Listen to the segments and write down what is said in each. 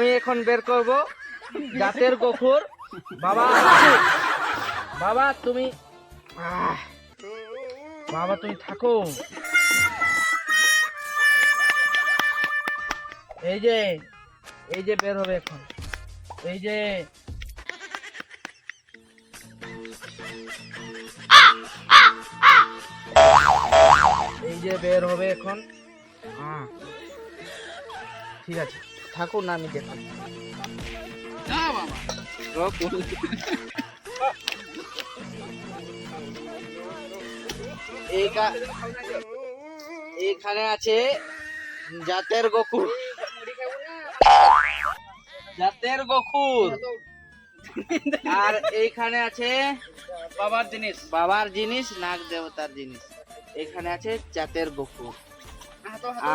আমি এখন বের করব জাতের গোখুর। বাবা বাবা তুমি বাবা তুমি থাকো। এই যে বের হবে এখন। এই যে বের হবে এখন। ঠিক আছে থাকুন না, আমি দেখো। এইখানে আছে জাতের গোকুর। জাতের গোকুর। আর এইখানে আছে বাবার জিনিস নাগ দেবতার জিনিস। এখানে আছে জাতের গোকুর।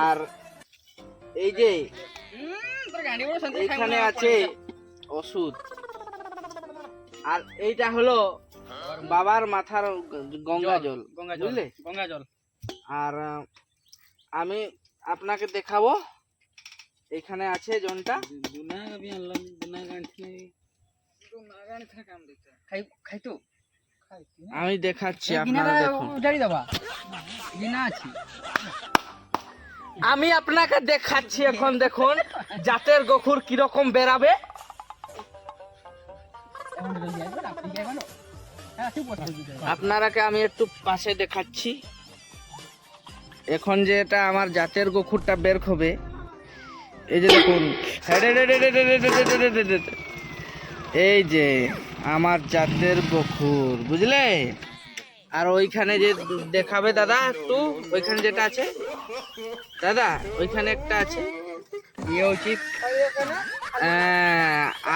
আর এই যে এখানে আছে ওষুধ। আর এইটা হলো বাবার মাথার গঙ্গা জল, বুঝলে? গঙ্গা জল। আর আমি আপনাকে দেখাবো। এখানে আছে জনটা। আমি দেখাচ্ছি আপনারা দেখুন। আমি আপনাকে দেখাচ্ছি এখন, দেখুন জাতের গোখুর কিরকম বেরাবে। আপনারাকে আমি একটু পাশে দেখাচ্ছি। এখন যে এটা আমার জাতের গোখুরটা বের হবে, এই যে দেখুন, এই যে আমার জাতের গোখুর, বুঝলে? আর ওইখানে যে দেখাবে দাদা একটু, ওইখানে যেটা আছে দাদা, ওইখানে একটা আছে ইয়ে উচিত।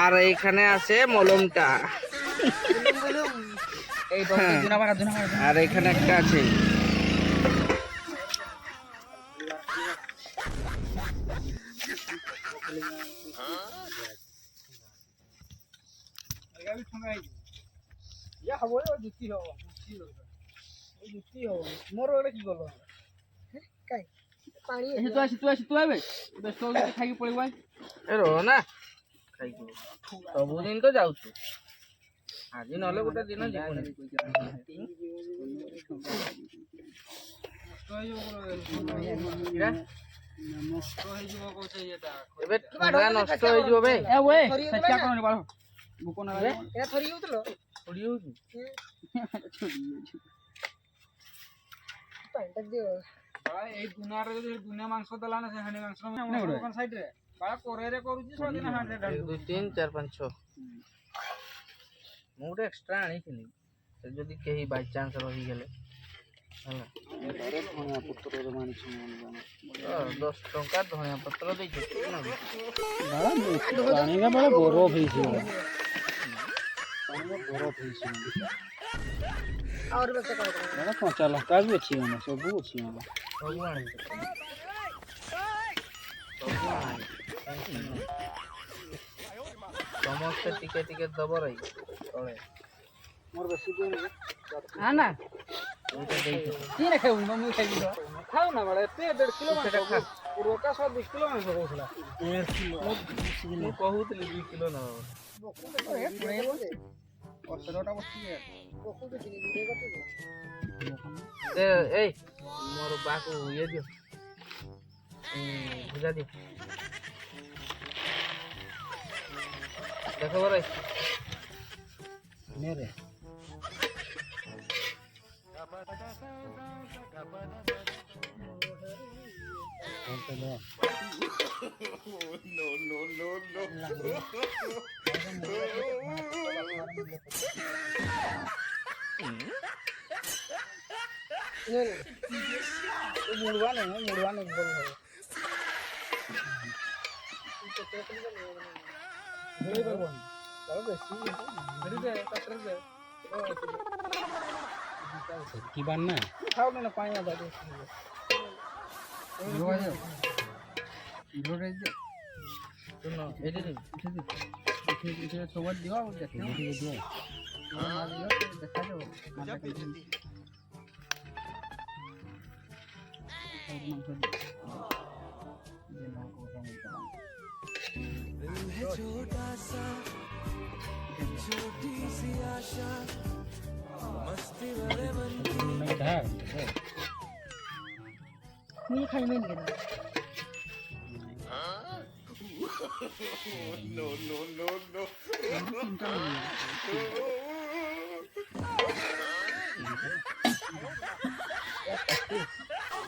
আর এইখানে আছে মলমটা। আর এখানে একটা আছে। ସବୁଦିନ ତ ଯାଉଛୁ, ଆଜି ନହେଲେ ଗୋଟେ ଦିନ ଯିବୁନି। ଏବେ ଥଣ୍ଡା ନଷ୍ଟ ହେଇଯିବ ବେ। এই দুনিয়াରେ ଯଦି ଦୁନିଆ ମାଂସ ଦେଲା ନା, ସେ ହାଣ୍ଡି ମାଂସ ଦୋକାନ ସାଇଡରେ ବାଳ କୋରେରେ କରୁଛି, ସବୁଦିନ ହାଣ୍ଡିରେ ଢାଳୁଛି। 2 3 4 5 6 ମୁଁ ଗୋଟେ ଏକ୍ସଟ୍ରା ଆଣିଥିଲି, ସେ ଯଦି କେହି ବାଇ ଚାନ୍ସ ରହିଗଲେ ହେଲା। 10 ଟଙ୍କା ଧଣିଆ ପତ୍ର ଦେଇଛୁ ପାଣିରେ ବେଳେ ବରଫ ହେଇଛି। କଞ୍ଚା ଲଙ୍କା ବି ଅଛି, ମାନେ ସବୁ ଅଛି। ସବୁ ଆଣିଛୁ, ସମସ୍ତେ ଟିକେ ଟିକେ ଦବ ରହି ତଳେ। ମୋର ବେଶୀ ଦିନ ନା ଏଇଟା ଦେଇଛୁ ଖାଉ ନା ବେଳେ ଏତେ 1.5 କିଲୋ ମାଂସ ରୋକା 2 କିଲୋ ମାଂସ କହୁଥିଲା। ମୁଁ କହୁଥିଲି 2 କିଲୋ ନବ। ଏଇ ମୋର ବାକୁ ଇଏ ଦିଅ, ଭୁଜା ଦିଅ। ଦେଖ ବର मेरे मुड़वा नहीं की बात ना खाओ ना पानी आ जाए শুনো এটি সবার দিও দেখো দিও দেখা যাও मी खाई में गेला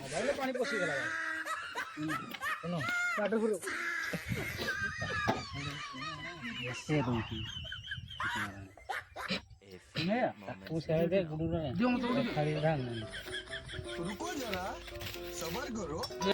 মোবাইলে পানি পচি গেল শোনো কাটো পুরো से दो की ने आपको शायद गुरु ने दियो मत खाली रंग रुको जरा सबर करो